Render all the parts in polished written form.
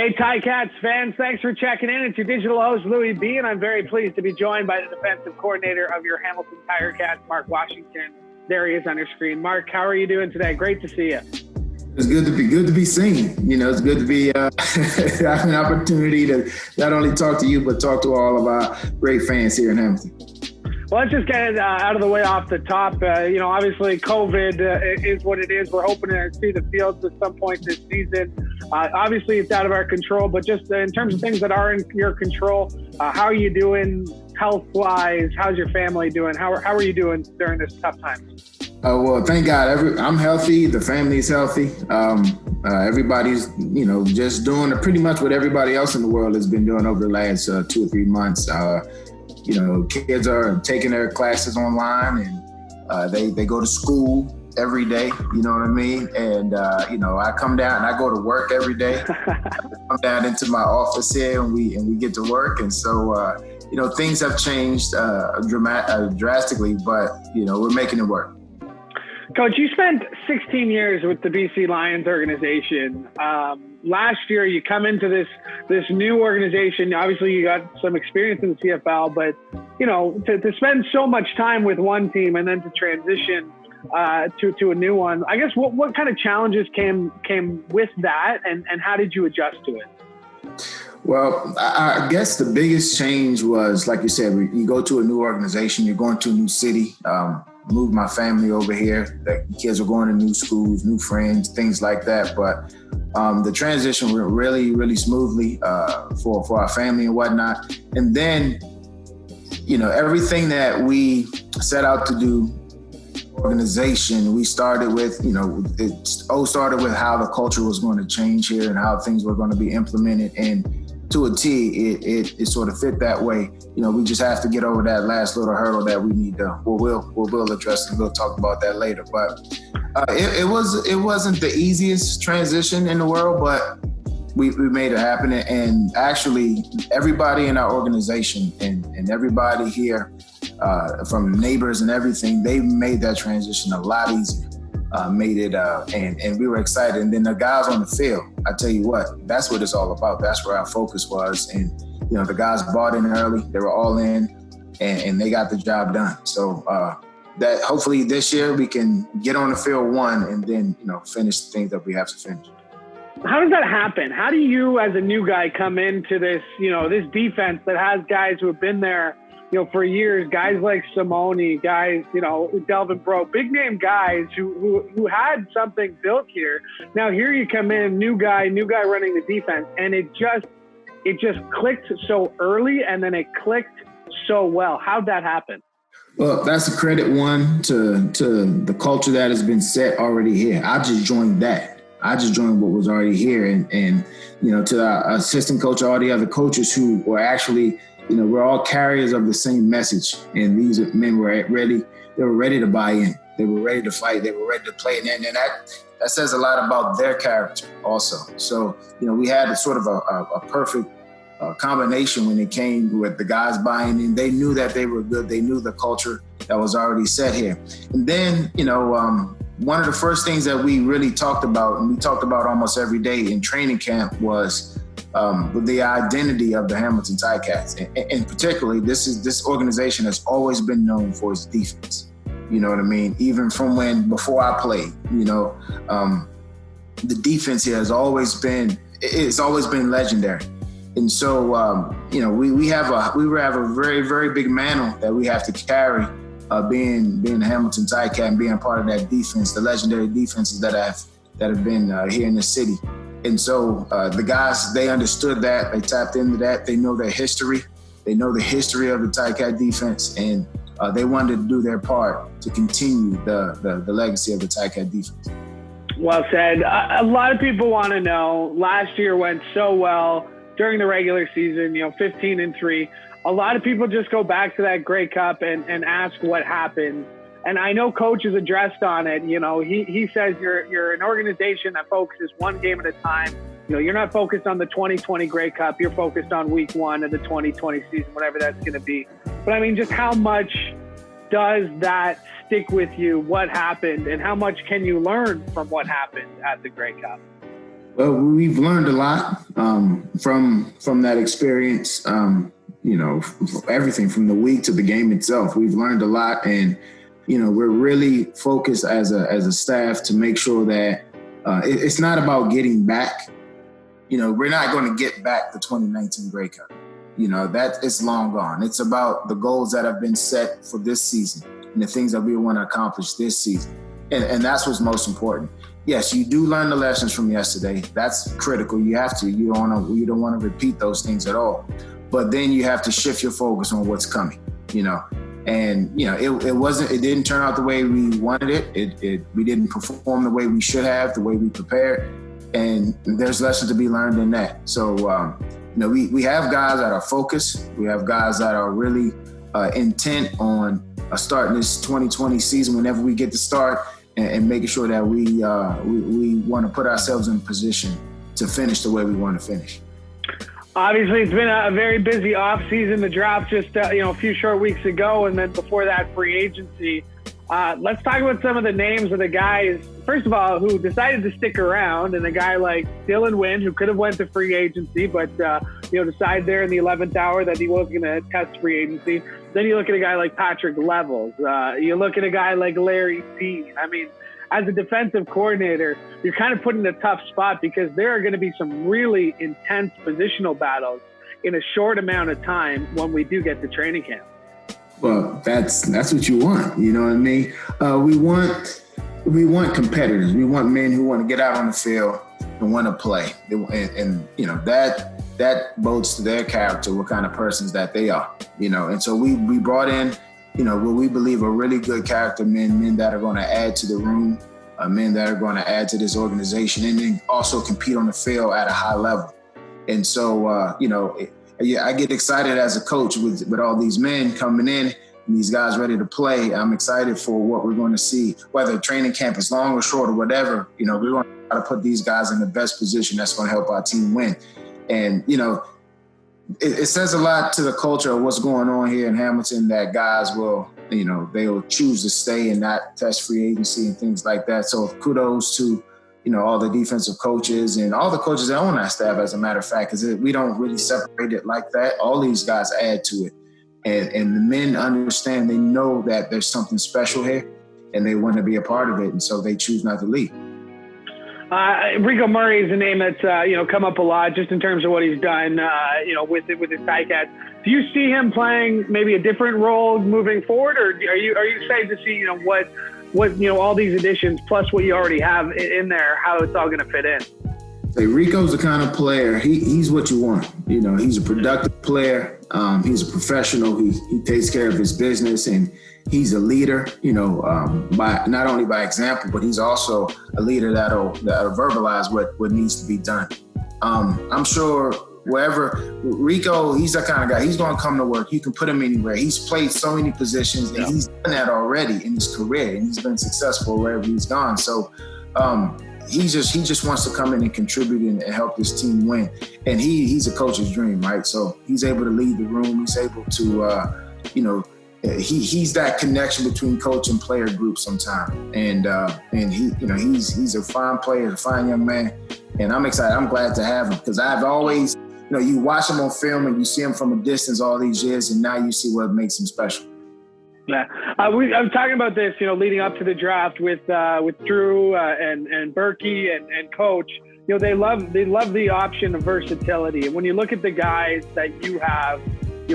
Hey, Ticats fans, thanks for checking in. It's your digital host, Louis B., and I'm very pleased to be joined by the defensive coordinator of your Hamilton Tiger Cats, Mark Washington. There he is on your screen. Mark, how are you doing today? Great to see you. It's good to be seen. You know, it's good to be have an opportunity to not only talk to you, but talk to all of our great fans here in Hamilton. Well, let's just get it out of the way off the top. Obviously COVID is what it is. We're hoping to see the fields at some point this season. Obviously, it's out of our control, but just in terms of things that are in your control, how are you doing health-wise? How's your family doing? How are you doing during this tough time? Well, thank God. I'm healthy. The family is healthy. Everybody's, just doing pretty much what everybody else in the world has been doing over the last 2 or 3 months. Kids are taking their classes online, and they go to school every day. You know what I mean? And I come down and I go to work every day. I come down into my office here, and we get to work. And so things have changed drastically, but we're making it work. Coach, you spent 16 years with the BC Lions organization. Last year, you come into this new organization. Obviously, you got some experience in the CFL, but to spend so much time with one team and then to transition to a new one, I guess what kind of challenges came with that, and how did you adjust to it? Well, I guess the biggest change was, like you said, you go to a new organization, you're going to a new city. Moved my family over here. The kids were going to new schools, new friends, things like that. But the transition went really, really smoothly for our family and whatnot. And then, everything that we set out to do, organization, we started with, it all started with how the culture was going to change here and how things were going to be implemented. And to a T, it sort of fit that way. We just have to get over that last little hurdle that we need to. We'll address and we'll talk about that later. But it wasn't the easiest transition in the world, but we made it happen. And actually, everybody in our organization and everybody here, from neighbors and everything, they made that transition a lot easier. Made it, and we were excited. And then the guys on the field, I tell you what, that's what it's all about. That's where our focus was. And, the guys bought in early. They were all in, and they got the job done. So that hopefully this year we can get on the field one and then, finish the things that we have to finish. How does that happen? How do you, as a new guy, come into this, this defense that has guys who have been there, for years, guys like Simone, guys, Delvin Breaux, big name guys who had something built here. Now here you come in, new guy running the defense, and it just clicked so early, and then it clicked so well. How'd that happen? Well, that's a credit one to the culture that has been set already here. I just joined that. I just joined what was already here, and to our assistant coach, all the other coaches who were actually, we're all carriers of the same message. And these men were ready. They were ready to buy in. They were ready to fight. They were ready to play. And that says a lot about their character also. So, we had a sort of a perfect combination when it came with the guys buying in. They knew that they were good. They knew the culture that was already set here. And then, one of the first things that we really talked about, and we talked about almost every day in training camp, was the identity of the Hamilton Ticats. And particularly, this organization has always been known for its defense. You know what I mean? Even from before I played, the defense here has always been legendary. And so, we have a very, very big mantle that we have to carry, being a Hamilton Ticat and being part of that defense, the legendary defenses that have been here in the city. And so the guys, they understood that. They tapped into that. They know their history. They know the history of the Ticat defense, and they wanted to do their part to continue the legacy of the Ticat defense. Well said. A lot of people want to know, last year went so well during the regular season, 15-3. A lot of people just go back to that Grey Cup and ask what happened. And I know Coach has addressed on it. He says you're an organization that focuses one game at a time. You're not focused on the 2020 Grey Cup. You're focused on week one of the 2020 season, whatever that's going to be. But I mean, just how much does that stick with you? What happened, and how much can you learn from what happened at the Grey Cup? Well, we've learned a lot from that experience. Everything from the week to the game itself. We've learned a lot, and we're really focused as a staff to make sure that it's not about getting back. We're not going to get back the 2019 Grey Cup. That is long gone. It's about the goals that have been set for this season and the things that we want to accomplish this season, and that's what's most important. Yes, you do learn the lessons from yesterday. That's critical. You have to. You don't want to repeat those things at all. But then you have to shift your focus on what's coming. And it didn't turn out the way we wanted it. We didn't perform the way we should have, the way we prepared. And there's lessons to be learned in that. So we have guys that are focused. We have guys that are really intent on starting this 2020 season whenever we get to start. And making sure that we want to put ourselves in a position to finish the way we want to finish. Obviously, it's been a very busy offseason. The draft just a few short weeks ago, and then before that, free agency. Let's talk about some of the names of the guys, first of all, who decided to stick around, and a guy like Dylan Wynn, who could have went to free agency, but decided there in the 11th hour that he wasn't going to test free agency. Then you look at a guy like Patrick Levels. You look at a guy like Larry T. I mean, as a defensive coordinator, you're kind of put in a tough spot because there are going to be some really intense positional battles in a short amount of time when we do get to training camp. Well, that's what you want. You know what I mean? We want competitors. We want men who want to get out on the field and want to play. And that bodes to their character, what kind of persons that they are. And so we brought in, what we believe are really good character men that are going to add to the room, men that are going to add to this organization, and then also compete on the field at a high level. And so, I get excited as a coach with all these men coming in and these guys ready to play. I'm excited for what we're going to see, whether training camp is long or short or whatever. We want to try to put these guys in the best position that's going to help our team win. And, it says a lot to the culture of what's going on here in Hamilton that guys will, they'll choose to stay and not test free agency and things like that. So kudos to, all the defensive coaches and all the coaches that own our staff, as a matter of fact, because we don't really separate it like that. All these guys add to it. And the men understand, they know that there's something special here and they want to be a part of it. And so they choose not to leave. Rico Murray is a name that's, come up a lot just in terms of what he's done, with his Ticats. Do you see him playing maybe a different role moving forward, or are you excited to see, what all these additions plus what you already have in there, how it's all going to fit in? Hey, Rico's the kind of player, he's what you want. He's a productive player. He's a professional. He takes care of his business, and he's a leader, by not only by example, but he's also a leader that'll verbalize what needs to be done. I'm sure wherever Rico, he's that kind of guy. He's going to come to work. You can put him anywhere. He's played so many positions, and he's done that already in his career, and he's been successful wherever he's gone. So he just wants to come in and contribute and help this team win. And he's a coach's dream, right? So he's able to lead the room. He's able to, he's that connection between coach and player group sometimes. And he's a fine player, a fine young man. And I'm excited. I'm glad to have him because I've always, you watch him on film and you see him from a distance all these years, and now you see what makes him special. Yeah, I was talking about this, leading up to the draft with Drew and Berkey and Coach. They love the option of versatility. And when you look at the guys that you have,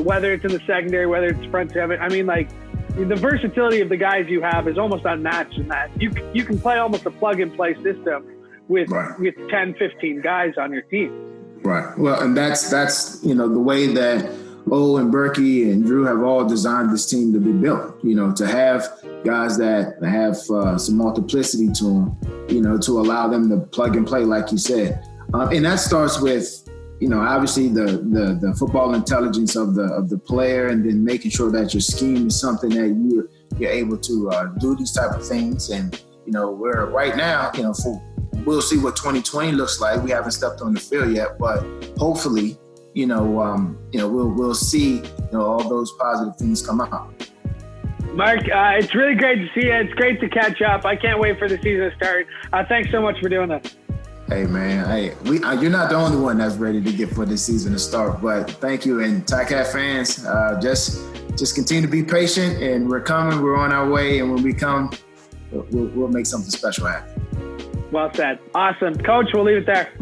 whether it's in the secondary, whether it's front seven, I mean, like the versatility of the guys you have is almost unmatched in that you can play almost a plug and play system with 10, 15 guys on your team. Right. Well, and that's the way that O and Berkey and Drew have all designed this team to be built, to have guys that have some multiplicity to them, to allow them to plug and play, like you said. And that starts with, obviously the football intelligence of the player, and then making sure that your scheme is something that you're able to do these type of things. And, we're right now, we'll see what 2020 looks like. We haven't stepped on the field yet, but hopefully, we'll see, all those positive things come out. Mark, it's really great to see you. It's great to catch up. I can't wait for the season to start. Thanks so much for doing this. Hey man, you're not the only one that's ready to get for this season to start. But thank you, and Ticat fans, just continue to be patient, and we're coming. We're on our way, and when we come, we'll make something special happen. Well said. Awesome, Coach. We'll leave it there.